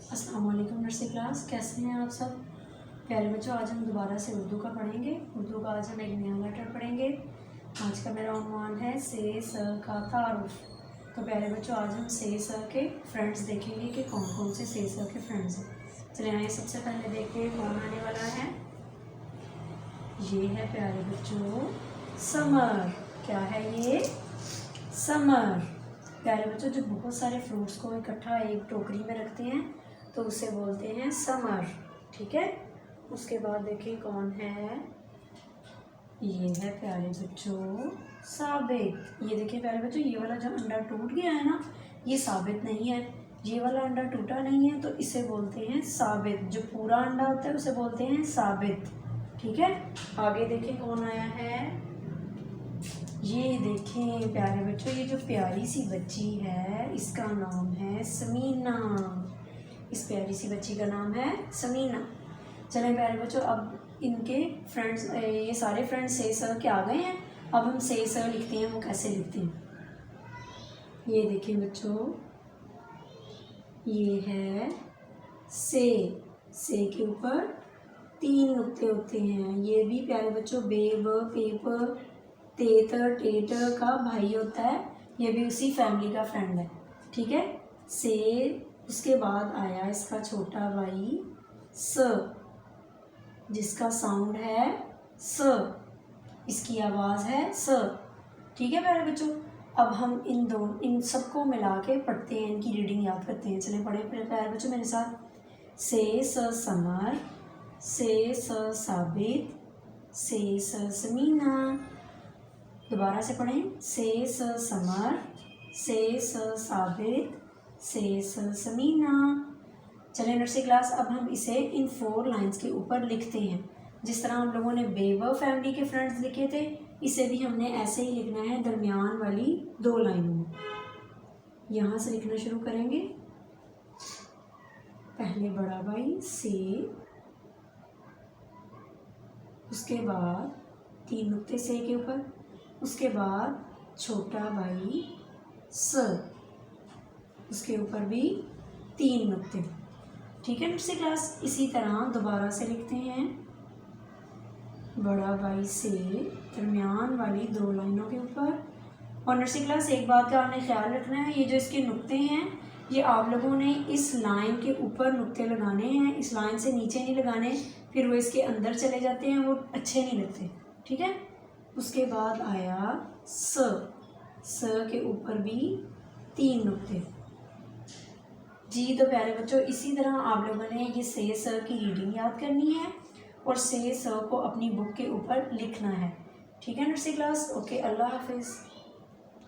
अस्सलाम वालेकुम nursery class, कैसे हैं आप सब प्यारे बच्चों। आज हम दोबारा से उर्दू का पढ़ेंगे। उर्दू का आज हम एक नया लेटर पढ़ेंगे। आज का मेरा उन्वान है से स का तारुफ। तो प्यारे बच्चों, आज हम से स के फ्रेंड्स देखेंगे कि कौन कौन से स के फ्रेंड्स हैं। चलिए आइए सबसे पहले देखते हैं कौन आने वाला है। ये है प्यारे बच्चों समर। क्या है ये? समर। प्यारे बच्चों, जो बहुत सारे फ्रूट्स को इकट्ठा एक टोकरी में रखते हैं तो उसे बोलते हैं समर। ठीक है। उसके बाद देखिए कौन है। ये है प्यारे बच्चों साबित। ये देखिए प्यारे बच्चों, ये वाला जो अंडा टूट गया है ना, ये साबित नहीं है। ये वाला अंडा टूटा नहीं है तो इसे बोलते हैं साबित। जो पूरा अंडा होता है उसे बोलते हैं साबित। ठीक है। आगे देखिए कौन आया है। ये देखें प्यारे बच्चों, ये जो प्यारी सी बच्ची है इसका नाम है समीना। इस प्यारी सी बच्ची का नाम है समीना। चलें प्यारे बच्चों, अब इनके फ्रेंड्स, ये सारे फ्रेंड्स से सर के आ गए हैं। अब हम से सर लिखते हैं। वो कैसे लिखते हैं ये देखिए बच्चों। ये है से के ऊपर 3 नुक्ते होते हैं। ये भी प्यारे बच्चों बेब पेपर तेतर टेटर का भाई होता है। ये भी उसी फैमिली का फ्रेंड है। ठीक है। से उसके बाद आया इसका छोटा भाई स, जिसका साउंड है स। इसकी आवाज़ है स। ठीक है प्यारे बच्चों। अब हम इन सबको मिला के पढ़ते हैं, इनकी रीडिंग याद करते हैं। चलें पढ़े प्यारे बच्चों मेरे साथ। से स समर, से स साबित, से स समीना। दोबारा से पढ़ें। से स समर, से स साबित, से स समीना। चलें नर्सरी क्लास, अब हम इसे इन 4 लाइंस के ऊपर लिखते हैं। जिस तरह हम लोगों ने बेब फैमिली के फ्रेंड्स लिखे थे, इसे भी हमने ऐसे ही लिखना है दरमियान वाली 2 लाइनों में। यहाँ से लिखना शुरू करेंगे। पहले बड़ा भाई से, उसके बाद 3 नुक्ते से के ऊपर, उसके बाद छोटा भाई स, उसके ऊपर भी 3 नुक्ते। ठीक है नर्सरी क्लास। इसी तरह दोबारा से लिखते हैं। बड़ा भाई से दरमियान वाली 2 लाइनों के ऊपर। और नर्सरी क्लास एक बात का आपने ख्याल रखना है, ये जो इसके नुक्ते हैं ये आप लोगों ने इस लाइन के ऊपर नुक्ते लगाने हैं, इस लाइन से नीचे नहीं लगाने, फिर वो इसके अंदर चले जाते हैं, वो अच्छे नहीं लगते। ठीक है। उसके बाद आया स के ऊपर भी 3 नुक्ते। जी तो प्यारे बच्चों, इसी तरह आप लोगों ने ये से स की रीडिंग याद करनी है और से स को अपनी बुक के ऊपर लिखना है। ठीक है नर्सरी क्लास। ओके, अल्लाह हाफिज़।